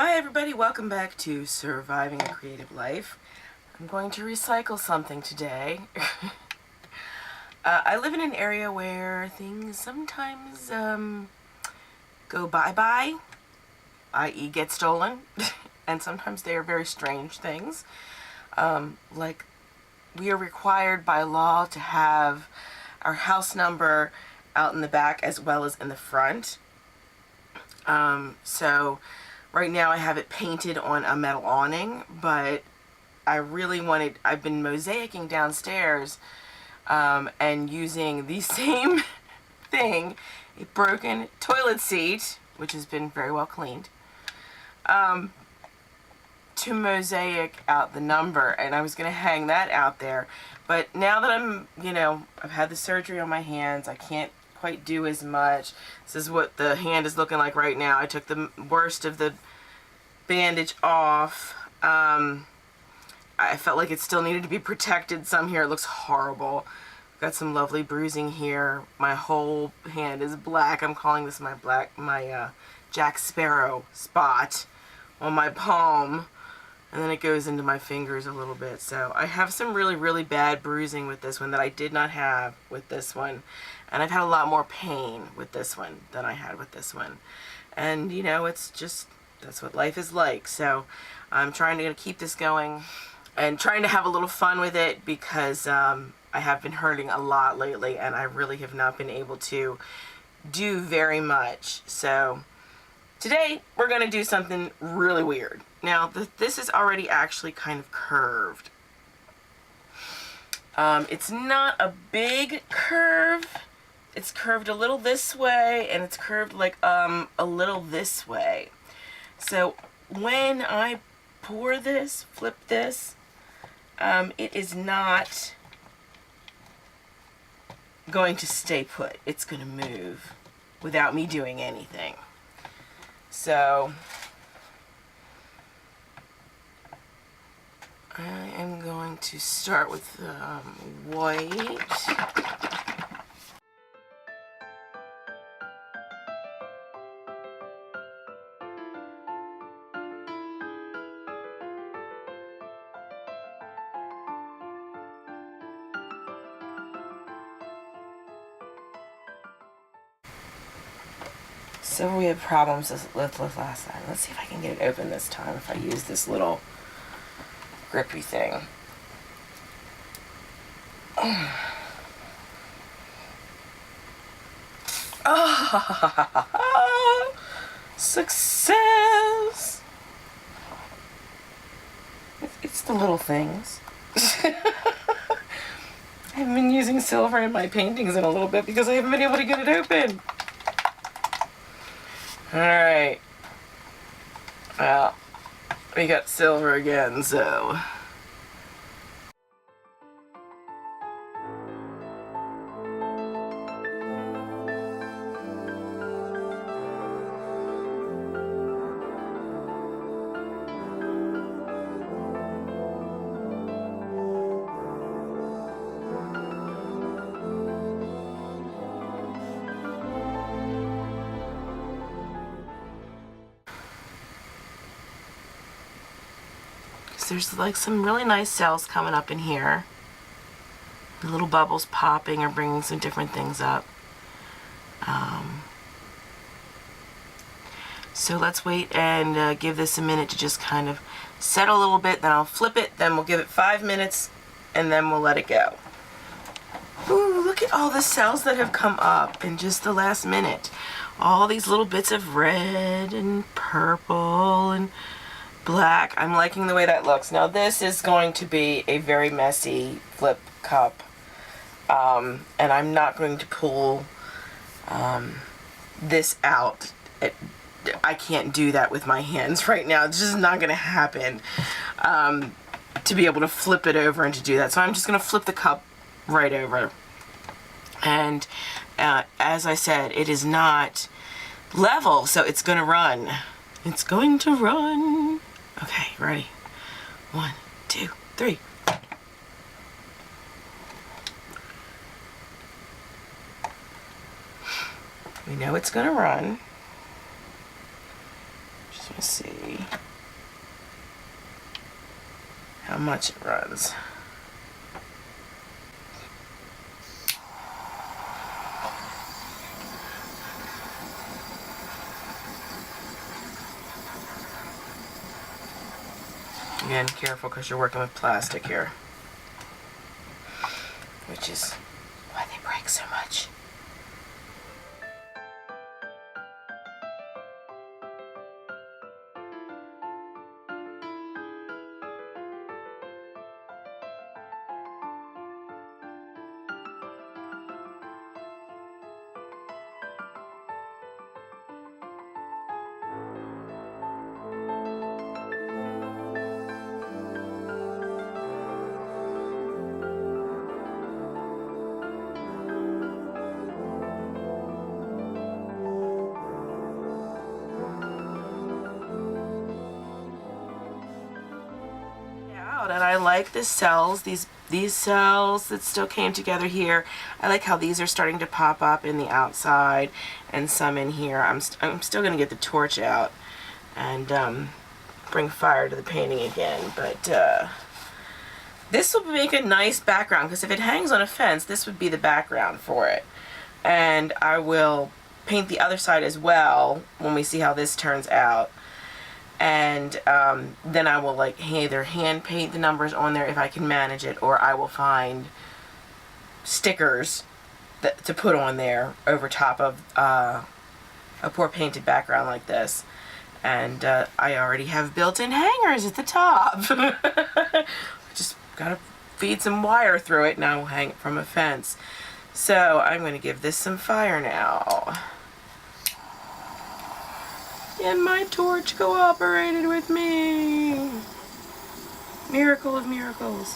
Hi everybody, welcome back to Surviving a Creative Life. I'm going to recycle something today. I live in an area where things sometimes go bye-bye, i.e. get stolen, and sometimes they are very strange things. Like we are required by law to have our house number out in the back as well as in the front. So right now I have it painted on a metal awning, but I've been mosaicing downstairs and using the same thing, a broken toilet seat, which has been very well cleaned, to mosaic out the number, and I was going to hang that out there. But now that I've had the surgery on my hands, I can't quite do as much. This is what the hand is looking like right now. I took the worst of the bandage off. I felt like it still needed to be protected some here. It looks horrible. Got some lovely bruising here. My whole hand is black. I'm calling this my Jack Sparrow spot on my palm, and then it goes into my fingers a little bit. So I have some really bad bruising with this one that I did not have with this one, and I've had a lot more pain with this one than I had with this one. And it's just, that's what life is like. So I'm trying to keep this going and trying to have a little fun with it, because I have been hurting a lot lately and I really have not been able to do very much. So today we're going to do something really weird. Now this is already actually kind of curved. It's not a big curve. It's curved a little this way, and it's curved like a little this way. So when I pour this, flip this, it is not going to stay put. It's going to move without me doing anything. So I am going to start with white. So we had problems with last time. Let's see if I can get it open this time if I use this little grippy thing. Oh, success! It's the little things. I haven't been using silver in my paintings in a little bit because I haven't been able to get it open. Alright. Well, we got silver again, so. There's like some really nice cells coming up in here. The little bubbles popping are bringing some different things up. So let's wait and give this a minute to just kind of settle a little bit. Then I'll flip it. Then we'll give it 5 minutes, and then we'll let it go. Ooh, look at all the cells that have come up in just the last minute. All these little bits of red and purple and black. I'm liking the way that looks. Now this is going to be a very messy flip cup, and I'm not going to pull this out. I can't do that with my hands right now. It's just not going to happen to be able to flip it over and to do that. So I'm just going to flip the cup right over. And as I said, it is not level, so it's going to run. It's going to run. Okay, ready? 1, 2, 3. We know it's going to run. Let's see how much it runs. Again, careful because you're working with plastic here, which is why they break so much. And I like the cells, these cells that still came together here. I like how these are starting to pop up in the outside and some in here. I'm still going to get the torch out and bring fire to the painting again, but this will make a nice background, because if it hangs on a fence, this would be the background for it. And I will paint the other side as well when we see how this turns out. And then I will either hand paint the numbers on there if I can manage it, or I will find stickers to put on there over top of a pour painted background like this. And I already have built-in hangers at the top. Just gotta feed some wire through it and I will hang it from a fence. So I'm going to give this some fire now. And my torch cooperated with me. Miracle of miracles.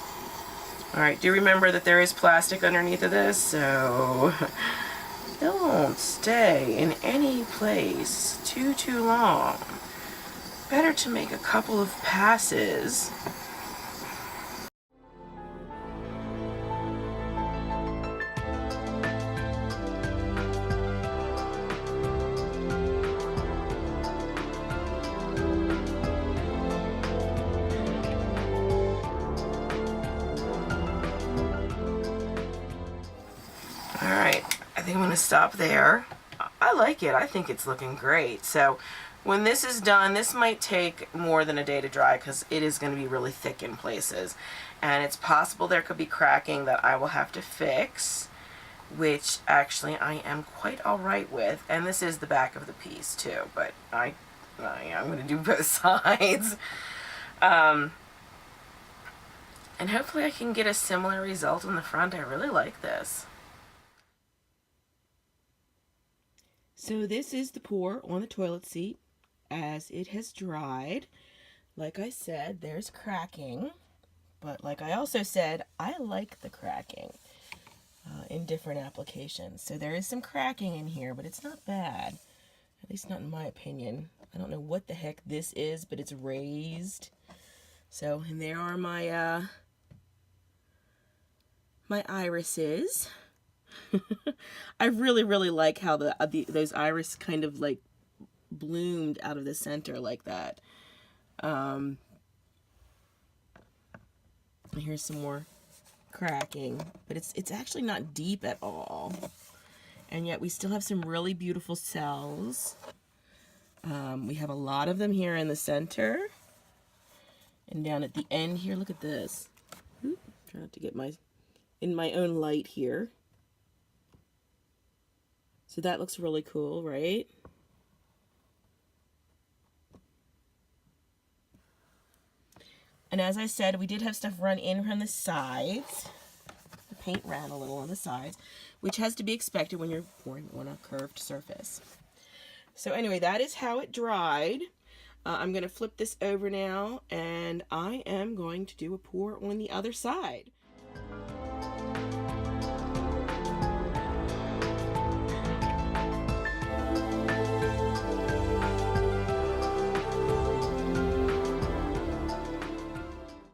Alright, do remember that there is plastic underneath of this, so don't stay in any place too long. Better to make a couple of passes. Alright, I think I'm going to stop there. I like it. I think it's looking great. So when this is done, this might take more than a day to dry because it is going to be really thick in places. And it's possible there could be cracking that I will have to fix, which actually I am quite alright with. And this is the back of the piece too, but I'm going to do both sides. And hopefully I can get a similar result on the front. I really like this. So this is the pour on the toilet seat as it has dried. Like I said, there's cracking, but like I also said, I like the cracking in different applications. So there is some cracking in here, but it's not bad, at least not in my opinion. I don't know what the heck this is, but it's raised. So, and there are my my irises. I really like how those iris kind of like bloomed out of the center like that. Here's some more cracking, but it's actually not deep at all, and yet we still have some really beautiful cells. We have a lot of them here in the center and down at the end here. Look at this. Try not to get in my own light here. So that looks really cool, right? And as I said, we did have stuff run in from the sides. The paint ran a little on the sides, which has to be expected when you're pouring on a curved surface. So anyway, that is how it dried. I'm going to flip this over now, and I am going to do a pour on the other side.